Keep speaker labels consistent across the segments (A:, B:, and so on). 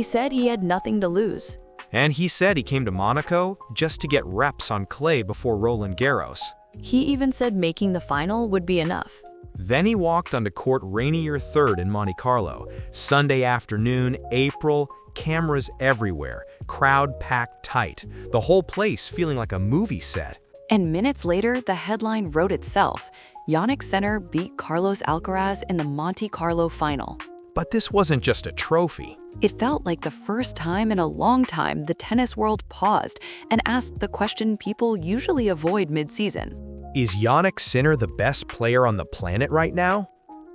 A: said he had nothing to lose.
B: And he said he came to Monaco just to get reps on clay before Roland Garros.
A: He even said making the final would be enough.
B: Then he walked onto court rainier third in Monte Carlo. Sunday afternoon, April, cameras everywhere, crowd packed tight, the whole place feeling like a movie set.
A: And minutes later, the headline wrote itself. Jannik Sinner beat Carlos Alcaraz in the Monte Carlo final.
B: But this wasn't just a trophy.
A: It felt like the first time in a long time the tennis world paused and asked the question people usually avoid mid-season.
B: Is Jannik Sinner the best player on the planet right now?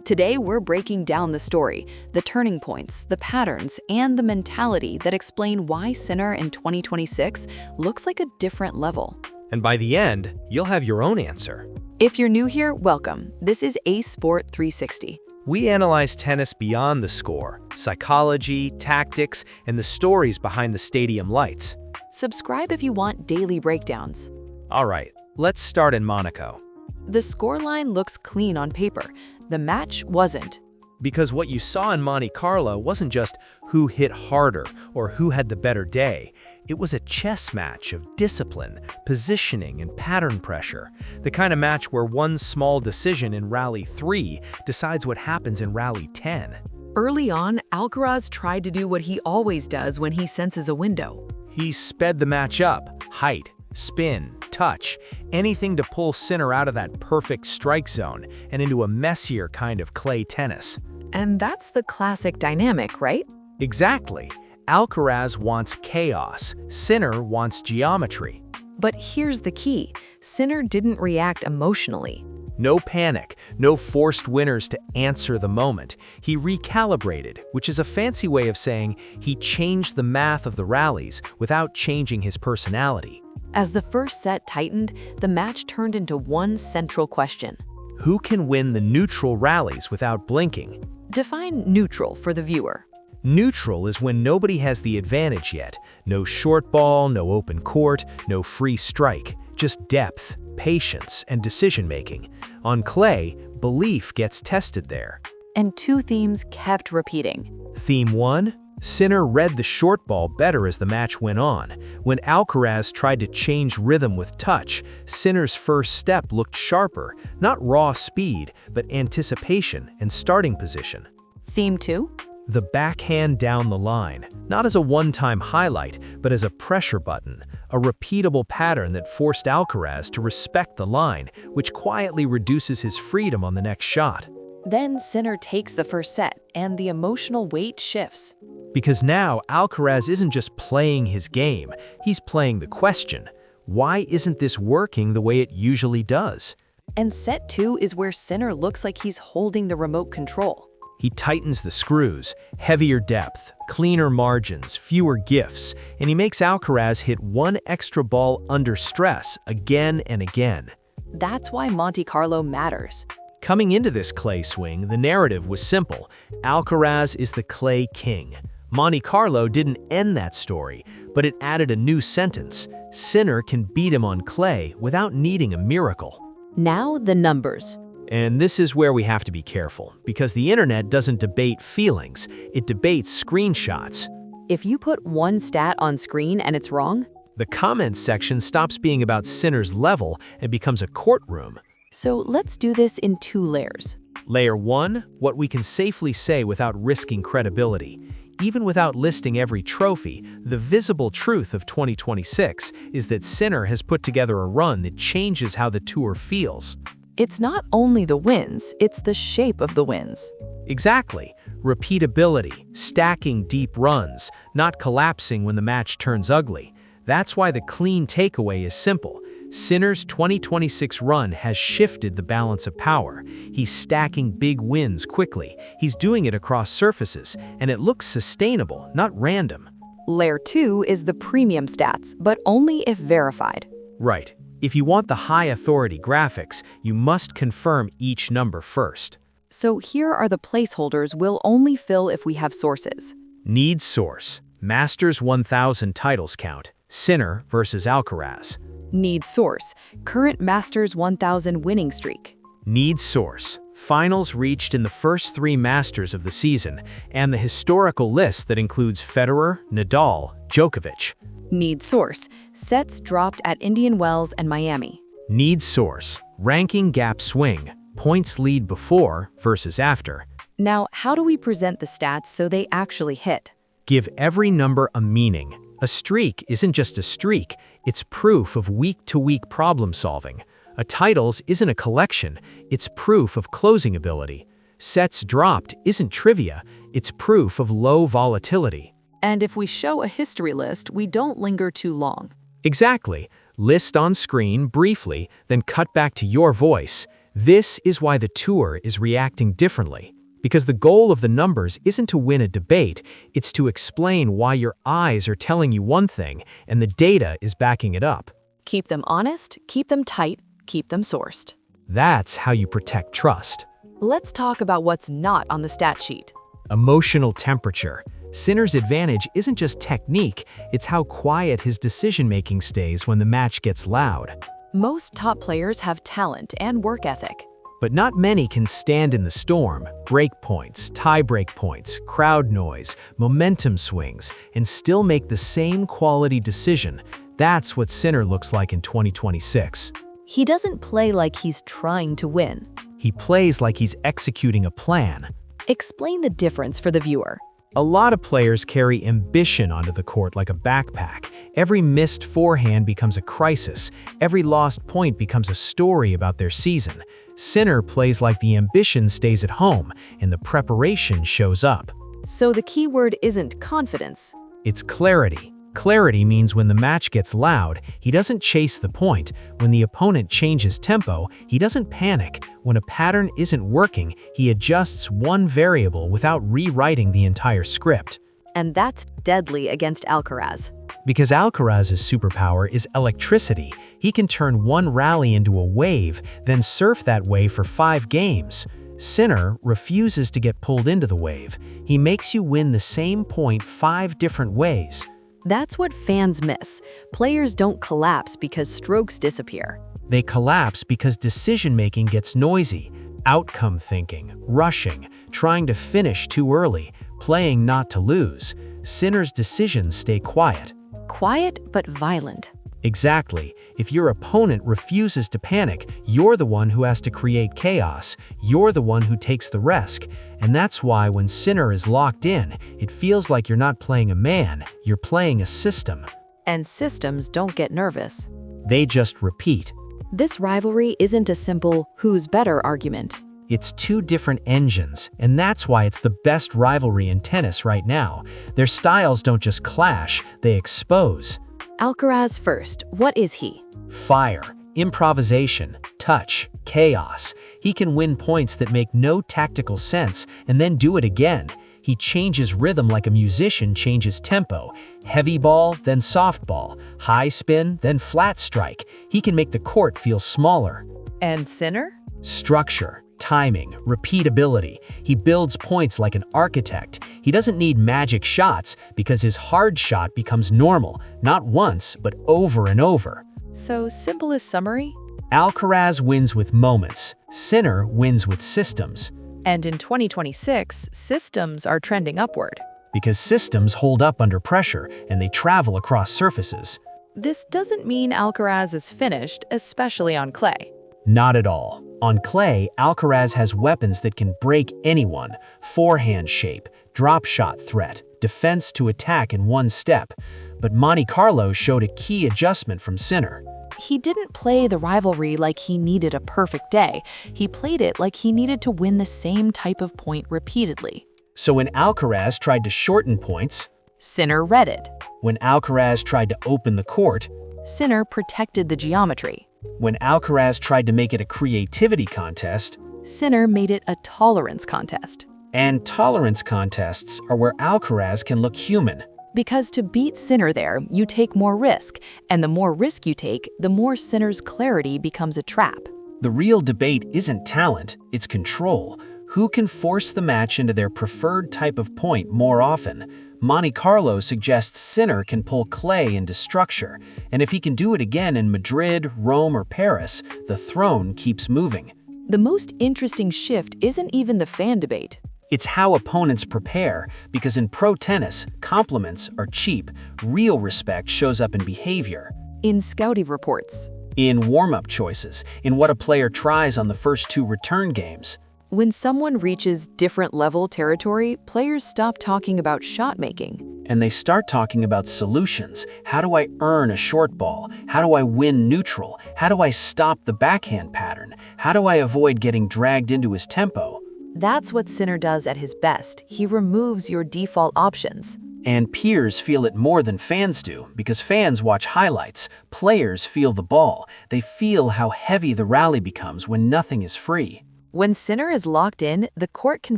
A: Today, we're breaking down the story, the turning points, the patterns, and the mentality that explain why Sinner in 2026 looks like a different level.
B: And by the end, you'll have your own answer.
A: If you're new here, welcome. This is Ace Sport 360.
B: We analyze tennis beyond the score, psychology, tactics, and the stories behind the stadium lights.
A: Subscribe if you want daily breakdowns.
B: All right, let's start in Monaco.
A: The scoreline looks clean on paper. The match wasn't.
B: Because what you saw in Monte Carlo wasn't just who hit harder or who had the better day. It was a chess match of discipline, positioning, and pattern pressure. The kind of match where one small decision in Rally 3 decides what happens in Rally 10.
C: Early on, Alcaraz tried to do what he always does when he senses a window.
B: He sped the match up, height, spin, touch, anything to pull Sinner out of that perfect strike zone and into a messier kind of clay tennis.
C: And that's the classic dynamic, right?
B: Exactly. Alcaraz wants chaos. Sinner wants geometry.
C: But here's the key. Sinner didn't react emotionally.
B: No panic, no forced winners to answer the moment. He recalibrated, which is a fancy way of saying he changed the math of the rallies without changing his personality.
A: As the first set tightened, the match turned into one central question.
B: Who can win the neutral rallies without blinking?
A: Define neutral for the viewer.
B: Neutral is when nobody has the advantage yet. No short ball, no open court, no free strike. Just depth, patience, and decision-making. On clay, belief gets tested there.
A: And two themes kept repeating.
B: Theme 1. Sinner read the short ball better as the match went on. When Alcaraz tried to change rhythm with touch, Sinner's first step looked sharper, not raw speed, but anticipation and starting position.
A: Theme 2.
B: The backhand down the line, not as a one-time highlight, but as a pressure button, a repeatable pattern that forced Alcaraz to respect the line, which quietly reduces his freedom on the next shot.
A: Then Sinner takes the first set, and the emotional weight shifts.
B: Because now Alcaraz isn't just playing his game, he's playing the question. Why isn't this working the way it usually does?
A: And set 2 is where Sinner looks like he's holding the remote control.
B: He tightens the screws, heavier depth, cleaner margins, fewer gifts, and he makes Alcaraz hit one extra ball under stress again and again.
A: That's why Monte Carlo matters.
B: Coming into this clay swing, the narrative was simple. Alcaraz is the clay king. Monte Carlo didn't end that story, but it added a new sentence. Sinner can beat him on clay without needing a miracle.
A: Now the numbers.
B: And this is where we have to be careful, because the internet doesn't debate feelings, it debates screenshots.
A: If you put one stat on screen and it's wrong,
B: the comments section stops being about Sinner's level and becomes a courtroom.
A: So let's do this in 2 layers.
B: Layer 1, what we can safely say without risking credibility. Even without listing every trophy, the visible truth of 2026 is that Sinner has put together a run that changes how the tour feels.
A: It's not only the wins, it's the shape of the wins.
B: Exactly. Repeatability, stacking deep runs, not collapsing when the match turns ugly. That's why the clean takeaway is simple. Sinner's 2026 run has shifted the balance of power. He's stacking big wins quickly. He's doing it across surfaces, and it looks sustainable, not random.
A: Layer 2 is the premium stats, but only if verified.
B: Right. If you want the high-authority graphics, you must confirm each number first.
A: So here are the placeholders we'll only fill if we have sources.
B: Need source. Masters 1000 titles count. Sinner versus Alcaraz.
A: Need source. Current Masters 1000 winning streak.
B: Need source. Finals reached in the first 3 Masters of the season, and the historical list that includes Federer, Nadal, Djokovic.
A: Need source. Sets dropped at Indian Wells and Miami.
B: Need source. Ranking gap swing. Points lead before versus after.
A: Now, how do we present the stats so they actually hit?
B: Give every number a meaning. A streak isn't just a streak, it's proof of week-to-week problem solving. A titles isn't a collection, it's proof of closing ability. Sets dropped isn't trivia, it's proof of low volatility.
C: And if we show a history list, we don't linger too long.
B: Exactly. List on screen briefly, then cut back to your voice. This is why the tour is reacting differently. Because the goal of the numbers isn't to win a debate, it's to explain why your eyes are telling you one thing and the data is backing it up.
A: Keep them honest, keep them tight, keep them sourced.
B: That's how you protect trust.
A: Let's talk about what's not on the stat sheet.
B: Emotional temperature. Sinner's advantage isn't just technique, it's how quiet his decision-making stays when the match gets loud.
A: Most top players have talent and work ethic.
B: But not many can stand in the storm, break points, tie-break points, crowd noise, momentum swings, and still make the same quality decision. That's what Sinner looks like in 2026.
A: He doesn't play like he's trying to win.
B: He plays like he's executing a plan.
A: Explain the difference for the viewer.
B: A lot of players carry ambition onto the court like a backpack. Every missed forehand becomes a crisis. Every lost point becomes a story about their season. Sinner plays like the ambition stays at home and the preparation shows up.
A: So the key word isn't confidence.
B: It's clarity. Clarity means when the match gets loud, he doesn't chase the point. When the opponent changes tempo, he doesn't panic. When a pattern isn't working, he adjusts one variable without rewriting the entire script.
A: And that's deadly against Alcaraz.
B: Because Alcaraz's superpower is electricity, he can turn one rally into a wave, then surf that wave for 5 games. Sinner refuses to get pulled into the wave. He makes you win the same point 5 different ways.
A: That's what fans miss. Players don't collapse because strokes disappear.
B: They collapse because decision-making gets noisy, outcome thinking, rushing, trying to finish too early, playing not to lose. Sinner's decisions stay quiet.
A: Quiet but violent.
B: Exactly. If your opponent refuses to panic, you're the one who has to create chaos. You're the one who takes the risk. And that's why when Sinner is locked in, it feels like you're not playing a man, you're playing a system.
A: And systems don't get nervous.
B: They just repeat.
A: This rivalry isn't a simple who's better argument.
B: It's 2 different engines, and that's why it's the best rivalry in tennis right now. Their styles don't just clash, they expose.
A: Alcaraz first. What is he?
B: Fire, improvisation, touch, chaos. He can win points that make no tactical sense and then do it again. He changes rhythm like a musician changes tempo. Heavy ball, then soft ball. High spin, then flat strike. He can make the court feel smaller.
C: And Sinner?
B: Structure, timing, repeatability. He builds points like an architect. He doesn't need magic shots because his hard shot becomes normal, not once, but over and over.
C: So, simplest summary?
B: Alcaraz wins with moments. Sinner wins with systems.
C: And in 2026, systems are trending upward.
B: Because systems hold up under pressure and they travel across surfaces.
C: This doesn't mean Alcaraz is finished, especially on clay.
B: Not at all. On clay, Alcaraz has weapons that can break anyone. Forehand shape, drop shot threat, defense to attack in one step. But Monte Carlo showed a key adjustment from Sinner.
A: He didn't play the rivalry like he needed a perfect day. He played it like he needed to win the same type of point repeatedly.
B: So when Alcaraz tried to shorten points,
A: Sinner read it.
B: when Alcaraz tried to open the court,
A: Sinner protected the geometry.
B: when Alcaraz tried to make it a creativity contest,
A: Sinner made it a tolerance contest.
B: and tolerance contests are where Alcaraz can look human.
A: Because to beat Sinner there, you take more risk, and the more risk you take, the more Sinner's clarity becomes a trap.
B: The real debate isn't talent, it's control. Who can force the match into their preferred type of point more often? Monte Carlo suggests Sinner can pull clay into structure, and if he can do it again in Madrid, Rome, or Paris, the throne keeps moving.
A: The most interesting shift isn't even the fan debate.
B: It's how opponents prepare, because in pro tennis, compliments are cheap. Real respect shows up in behavior.
A: In scouting reports,
B: In warm-up choices, in what a player tries on the first 2 return games.
A: when someone reaches different level territory, players stop talking about shot making.
B: And they start talking about solutions. How do I earn a short ball? How do I win neutral? How do I stop the backhand pattern? How do I avoid getting dragged into his tempo?
A: That's what Sinner does at his best. He removes your default options.
B: And peers feel it more than fans do, because fans watch highlights. Players feel the ball. They feel how heavy the rally becomes when nothing is free.
A: When Sinner is locked in, the court can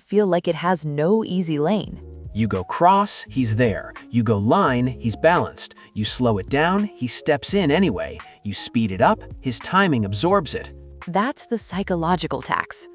A: feel like it has no easy lane.
B: You go cross, he's there. You go line, he's balanced. You slow it down, he steps in anyway. You speed it up, his timing absorbs it.
A: That's the psychological tax.